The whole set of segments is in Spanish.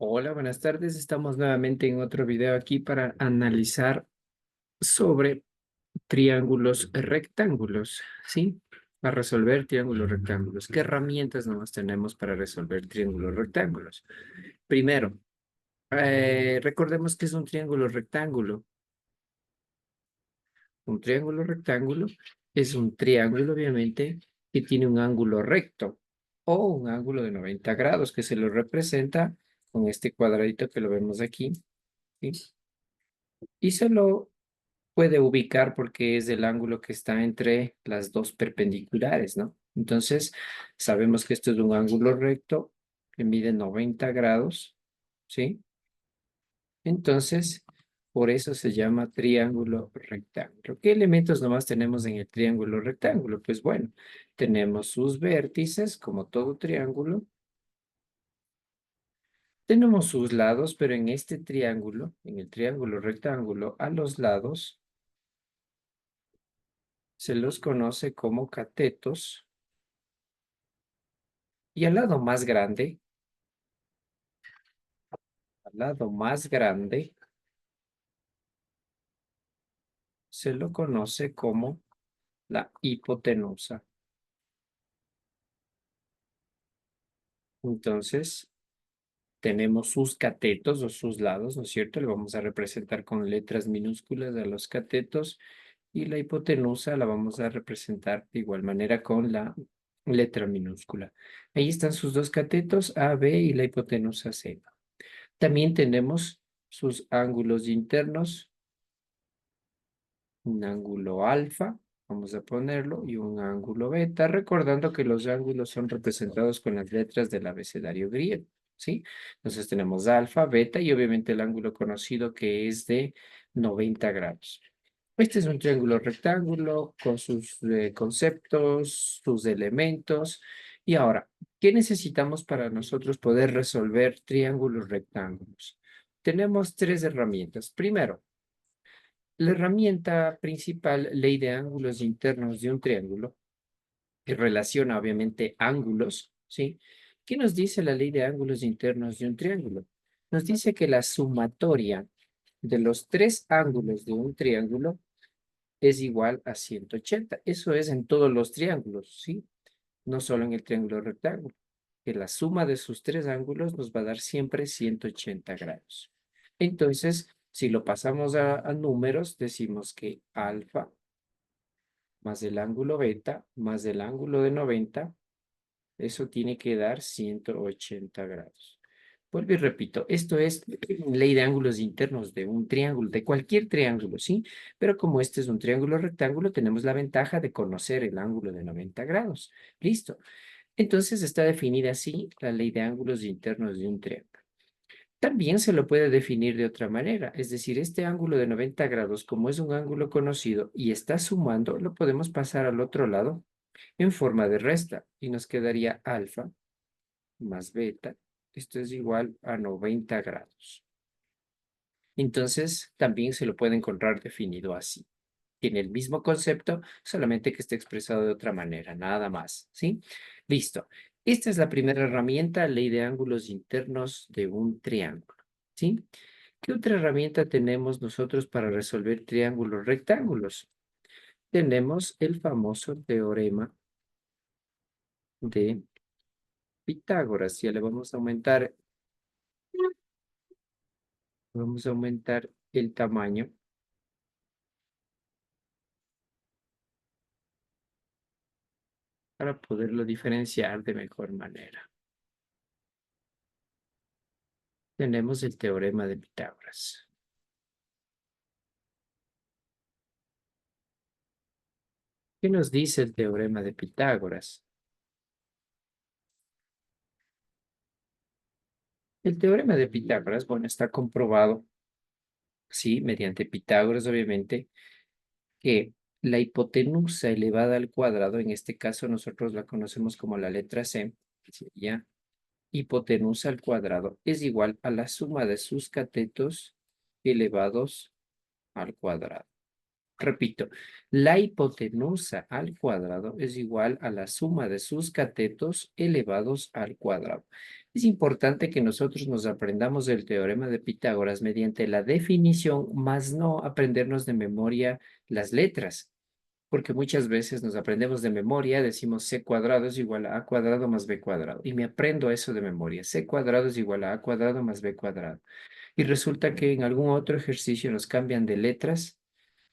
Hola, buenas tardes. Estamos nuevamente en otro video aquí para analizar sobre triángulos rectángulos, ¿sí? Para resolver triángulos rectángulos. ¿Qué herramientas nomás tenemos para resolver triángulos rectángulos? Primero, recordemos que es un triángulo rectángulo. Un triángulo rectángulo es un triángulo, obviamente, que tiene un ángulo recto o un ángulo de 90 grados que se lo representa con este cuadradito que lo vemos aquí, ¿sí? Y se lo puede ubicar porque es el ángulo que está entre las dos perpendiculares, ¿no? Entonces, sabemos que esto es un ángulo recto que mide 90 grados, ¿sí? Entonces, por eso se llama triángulo rectángulo. ¿Qué elementos nomás tenemos en el triángulo rectángulo? Pues bueno, tenemos sus vértices, como todo triángulo. Tenemos sus lados, pero en este triángulo, en el triángulo rectángulo, a los lados se los conoce como catetos. Y al lado más grande, se lo conoce como la hipotenusa. Entonces, tenemos sus catetos o sus lados, ¿no es cierto? Le vamos a representar con letras minúsculas a los catetos y la hipotenusa la vamos a representar de igual manera con la letra minúscula. Ahí están sus dos catetos, A, B y la hipotenusa C. También tenemos sus ángulos internos, un ángulo alfa, vamos a ponerlo, y un ángulo beta, recordando que los ángulos son representados con las letras del abecedario griego, ¿sí? Entonces tenemos alfa, beta y obviamente el ángulo conocido que es de 90 grados. Este es un triángulo rectángulo con sus conceptos, sus elementos. Y ahora, ¿qué necesitamos para nosotros poder resolver triángulos rectángulos? Tenemos tres herramientas. Primero, la herramienta principal, ley de ángulos internos de un triángulo, que relaciona obviamente ángulos, ¿sí? ¿Qué nos dice la ley de ángulos internos de un triángulo? Nos dice que la sumatoria de los tres ángulos de un triángulo es igual a 180. Eso es en todos los triángulos, ¿sí? No solo en el triángulo rectángulo, que la suma de sus tres ángulos nos va a dar siempre 180 grados. Entonces, si lo pasamos a números, decimos que alfa más el ángulo beta más el ángulo de 90, eso tiene que dar 180 grados. Vuelvo y repito, esto es ley de ángulos internos de un triángulo, de cualquier triángulo, ¿sí? Pero como este es un triángulo rectángulo, tenemos la ventaja de conocer el ángulo de 90 grados. Listo. Entonces está definida así la ley de ángulos internos de un triángulo. También se lo puede definir de otra manera, es decir, este ángulo de 90 grados, como es un ángulo conocido y está sumando, lo podemos pasar al otro lado en forma de resta y nos quedaría alfa más beta. Esto es igual a 90 grados. Entonces, también se lo puede encontrar definido así. Tiene el mismo concepto, solamente que está expresado de otra manera, nada más, ¿sí? Listo. Esta es la primera herramienta, ley de ángulos internos de un triángulo, ¿sí? ¿Qué otra herramienta tenemos nosotros para resolver triángulos rectángulos? Tenemos el famoso teorema de Pitágoras. Ya le vamos a aumentar el tamaño para poderlo diferenciar de mejor manera. Tenemos el teorema de Pitágoras. ¿Qué nos dice el teorema de Pitágoras? El teorema de Pitágoras, bueno, está comprobado, sí, mediante Pitágoras, obviamente, que la hipotenusa elevada al cuadrado, en este caso nosotros la conocemos como la letra C, que sería hipotenusa al cuadrado, es igual a la suma de sus catetos elevados al cuadrado. Repito, la hipotenusa al cuadrado es igual a la suma de sus catetos elevados al cuadrado. Es importante que nosotros nos aprendamos el teorema de Pitágoras mediante la definición, más no aprendernos de memoria las letras, porque muchas veces nos aprendemos de memoria, decimos c cuadrado es igual a cuadrado más b cuadrado, y me aprendo eso de memoria, c cuadrado es igual a cuadrado más b cuadrado. Y resulta que en algún otro ejercicio nos cambian de letras,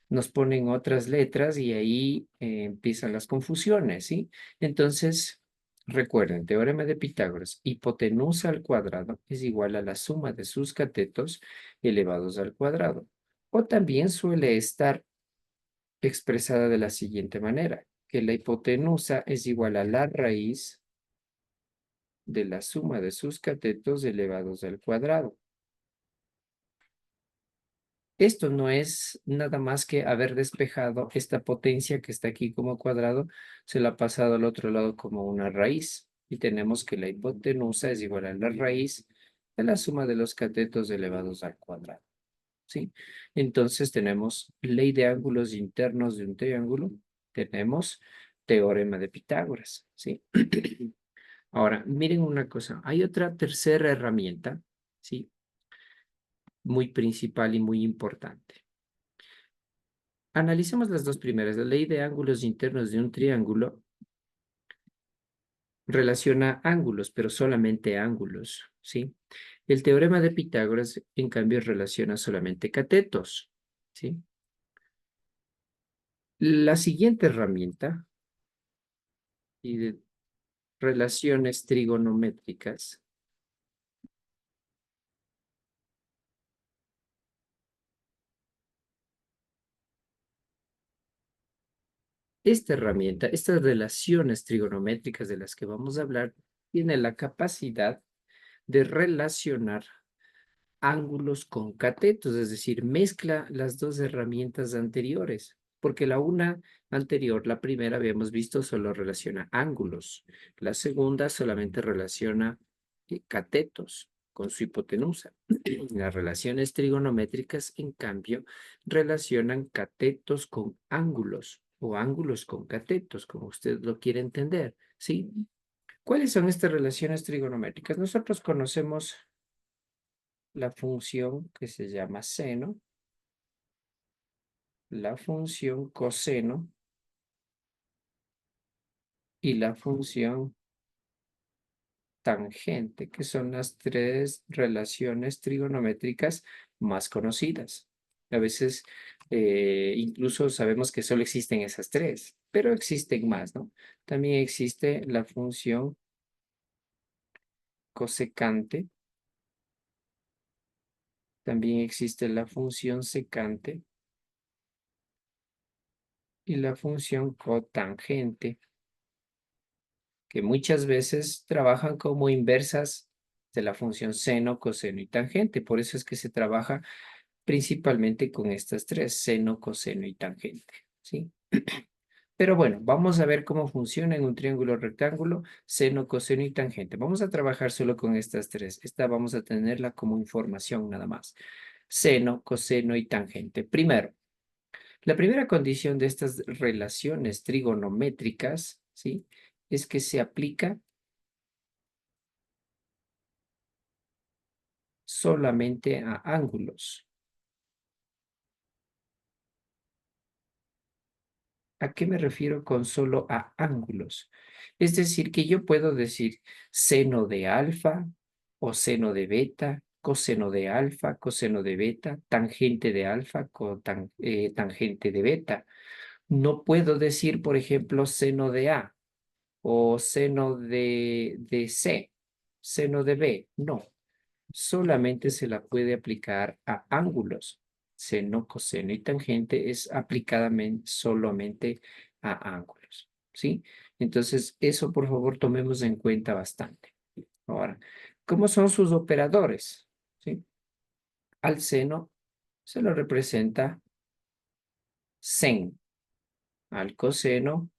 nos ponen otras letras y ahí empiezan las confusiones, ¿sí? Entonces, recuerden, teorema de Pitágoras, hipotenusa al cuadrado es igual a la suma de sus catetos elevados al cuadrado. O también suele estar expresada de la siguiente manera, que la hipotenusa es igual a la raíz de la suma de sus catetos elevados al cuadrado. Esto no es nada más que haber despejado esta potencia que está aquí como cuadrado, se la ha pasado al otro lado como una raíz. Y tenemos que la hipotenusa es igual a la raíz de la suma de los catetos elevados al cuadrado. ¿Sí? Entonces tenemos ley de ángulos internos de un triángulo, tenemos teorema de Pitágoras. ¿Sí? Ahora, miren una cosa, hay otra tercera herramienta, ¿sí? Muy principal y muy importante. Analicemos las dos primeras. La ley de ángulos internos de un triángulo relaciona ángulos, pero solamente ángulos, ¿sí? El teorema de Pitágoras, en cambio, relaciona solamente catetos, ¿sí? La siguiente herramienta y de relaciones trigonométricas, esta herramienta, estas relaciones trigonométricas de las que vamos a hablar, tiene la capacidad de relacionar ángulos con catetos, es decir, mezcla las dos herramientas anteriores, porque la una anterior, la primera habíamos visto, solo relaciona ángulos, la segunda solamente relaciona catetos con su hipotenusa. Las relaciones trigonométricas, en cambio, relacionan catetos con ángulos o ángulos con catetos, como usted lo quiere entender, ¿sí? ¿Cuáles son estas relaciones trigonométricas? Nosotros conocemos la función que se llama seno, la función coseno y la función tangente, que son las tres relaciones trigonométricas más conocidas. A veces incluso sabemos que solo existen esas tres, pero existen más, ¿no? También existe la función cosecante, también existe la función secante y la función cotangente, que muchas veces trabajan como inversas de la función seno, coseno y tangente. Por eso es que se trabaja principalmente con estas tres, seno, coseno y tangente, ¿sí? Pero bueno, vamos a ver cómo funciona en un triángulo rectángulo, seno, coseno y tangente. Vamos a trabajar solo con estas tres. Esta vamos a tenerla como información nada más. Seno, coseno y tangente. Primero, la primera condición de estas relaciones trigonométricas, ¿sí? Es que se aplica solamente a ángulos. ¿A qué me refiero con solo a ángulos? Es decir, que yo puedo decir seno de alfa o seno de beta, coseno de alfa, coseno de beta, tangente de alfa, tangente de beta. No puedo decir, por ejemplo, seno de A o seno de C, seno de B. No, solamente se la puede aplicar a ángulos. Seno, coseno y tangente es aplicadamente solamente a ángulos, ¿sí? Entonces, eso por favor tomemos en cuenta bastante. Ahora, ¿cómo son sus operadores? ¿Sí? Al seno se lo representa sen, al coseno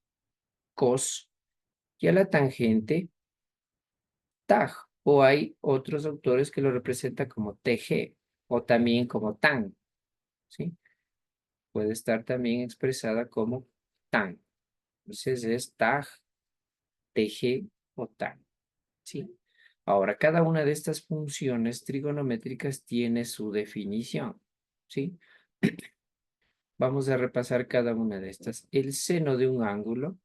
cos y a la tangente tag. O hay otros autores que lo representan como tg o también como tan, ¿sí? puede estar también expresada como tan. Entonces es tag, tg o tan. ¿Sí? Ahora, cada una de estas funciones trigonométricas tiene su definición. ¿Sí? Vamos a repasar cada una de estas. El seno de un ángulo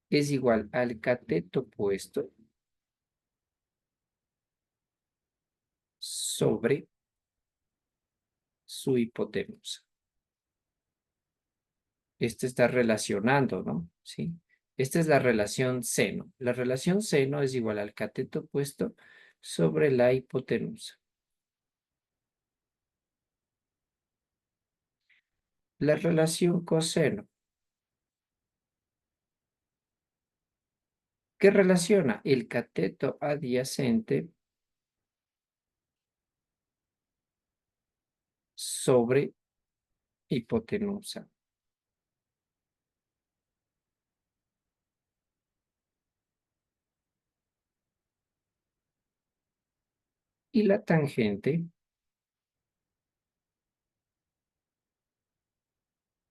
es igual al cateto opuesto sobre su hipotenusa. Este está relacionando, ¿no? ¿Sí? Esta es la relación seno. La relación seno es igual al cateto opuesto sobre la hipotenusa. La relación coseno. ¿Qué relaciona? El cateto adyacente sobre hipotenusa. Y la tangente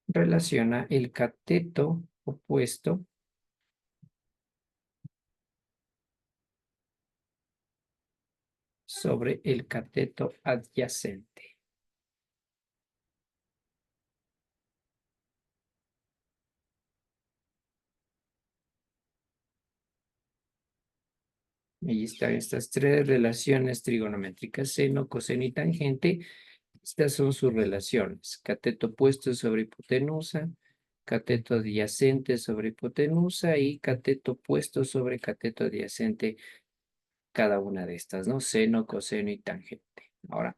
relaciona el cateto opuesto sobre el cateto adyacente. Ahí están estas tres relaciones trigonométricas, seno, coseno y tangente. Estas son sus relaciones. Cateto opuesto sobre hipotenusa, cateto adyacente sobre hipotenusa y cateto opuesto sobre cateto adyacente, cada una de estas, ¿no? Seno, coseno y tangente. Ahora,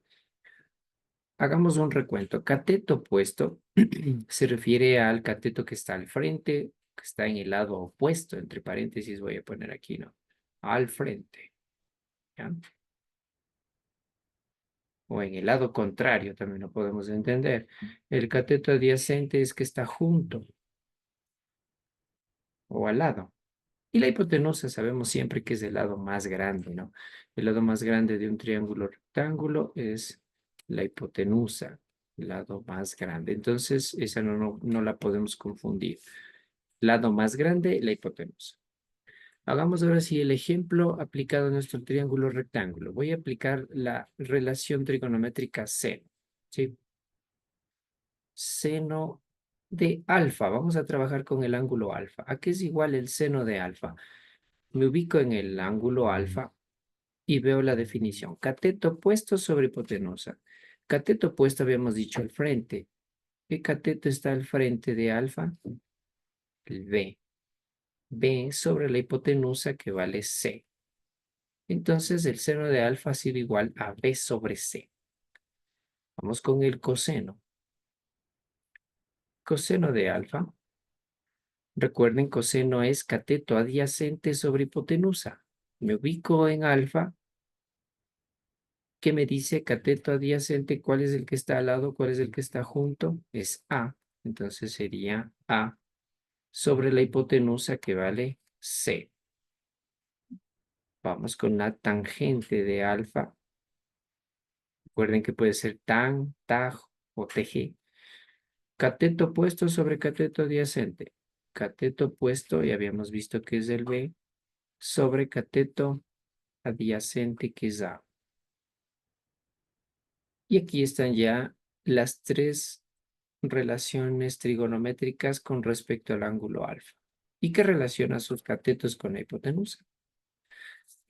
hagamos un recuento. Cateto opuesto se refiere al cateto que está al frente, que está en el lado opuesto, entre paréntesis voy a poner aquí, ¿no? Al frente, ¿ya? O en el lado contrario, también lo podemos entender. El cateto adyacente es que está junto o al lado. Y la hipotenusa sabemos siempre que es el lado más grande, ¿no? El lado más grande de un triángulo rectángulo es la hipotenusa, el lado más grande. Entonces, esa no la podemos confundir. Lado más grande, la hipotenusa. Hagamos ahora sí el ejemplo aplicado a nuestro triángulo rectángulo. Voy a aplicar la relación trigonométrica seno, ¿sí? Seno de alfa. Vamos a trabajar con el ángulo alfa. ¿A qué es igual el seno de alfa? Me ubico en el ángulo alfa y veo la definición. Cateto opuesto sobre hipotenusa. Cateto opuesto habíamos dicho al frente. ¿Qué cateto está al frente de alfa? El B. B sobre la hipotenusa que vale C. Entonces el seno de alfa ha sido igual a B sobre C. Vamos con el coseno. Coseno de alfa. Recuerden, coseno es cateto adyacente sobre hipotenusa. Me ubico en alfa. ¿Qué me dice cateto adyacente? ¿Cuál es el que está al lado? ¿Cuál es el que está junto? Es A. Entonces sería A sobre la hipotenusa que vale C. Vamos con la tangente de alfa. Recuerden que puede ser tan, tag o tg. Cateto opuesto sobre cateto adyacente. Cateto opuesto, ya habíamos visto que es el B, sobre cateto adyacente que es A. Y aquí están ya las tres relaciones trigonométricas con respecto al ángulo alfa. ¿Y qué relaciona sus catetos con la hipotenusa?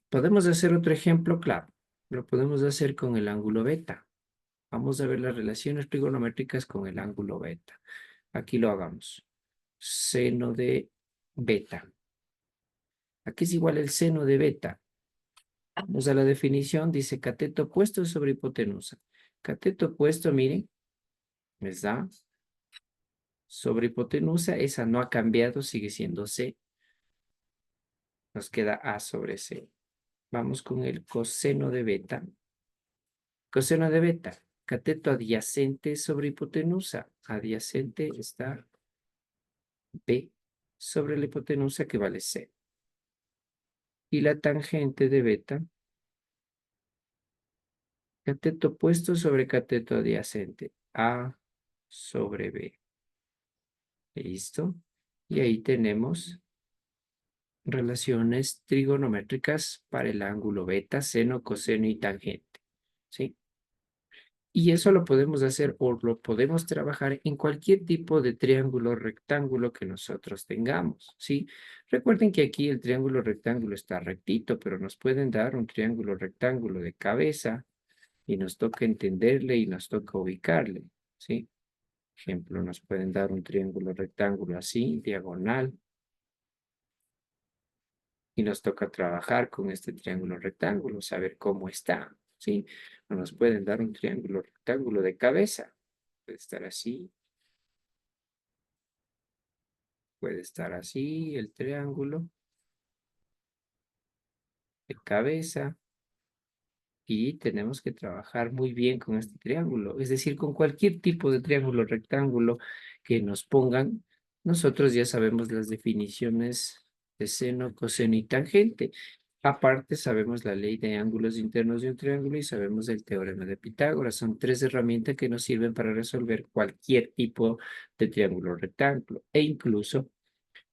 Podemos hacer otro ejemplo claro. Lo podemos hacer con el ángulo beta. Vamos a ver las relaciones trigonométricas con el ángulo beta. Aquí lo hagamos. Seno de beta. Aquí es igual el seno de beta. Vamos a la definición. Dice cateto opuesto sobre hipotenusa. Cateto opuesto, miren, les da sobre hipotenusa. Esa no ha cambiado, sigue siendo C. Nos queda A sobre C. Vamos con el coseno de beta. Coseno de beta. Cateto adyacente sobre hipotenusa. Adyacente está B sobre la hipotenusa que vale C. Y la tangente de beta Cateto opuesto sobre cateto adyacente. A sobre B. ¿Listo? Y ahí tenemos relaciones trigonométricas para el ángulo beta, seno, coseno y tangente. ¿Sí? Y eso lo podemos hacer o lo podemos trabajar en cualquier tipo de triángulo rectángulo que nosotros tengamos, ¿sí? Recuerden que aquí el triángulo rectángulo está rectito, pero nos pueden dar un triángulo rectángulo de cabeza y nos toca entenderle y nos toca ubicarle, ¿sí? Ejemplo, nos pueden dar un triángulo rectángulo así, diagonal, y nos toca trabajar con este triángulo rectángulo, saber cómo está, ¿sí? O nos pueden dar un triángulo rectángulo de cabeza, puede estar así, puede estar así, el triángulo de cabeza, y tenemos que trabajar muy bien con este triángulo, es decir, con cualquier tipo de triángulo rectángulo que nos pongan, nosotros ya sabemos las definiciones de seno, coseno y tangente. Aparte, sabemos la ley de ángulos internos de un triángulo y sabemos el teorema de Pitágoras. Son tres herramientas que nos sirven para resolver cualquier tipo de triángulo rectángulo e incluso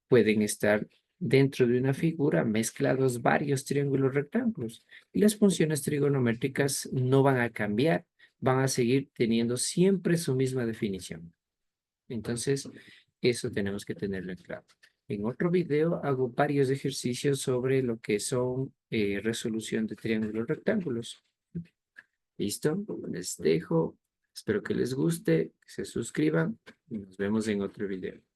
pueden estar dentro de una figura mezclados varios triángulos rectángulos y las funciones trigonométricas no van a cambiar, van a seguir teniendo siempre su misma definición. Entonces, eso tenemos que tenerlo en claro. En otro video hago varios ejercicios sobre lo que son resolución de triángulos rectángulos. ¿Listo? Les dejo. Espero que les guste, que se suscriban y nos vemos en otro video.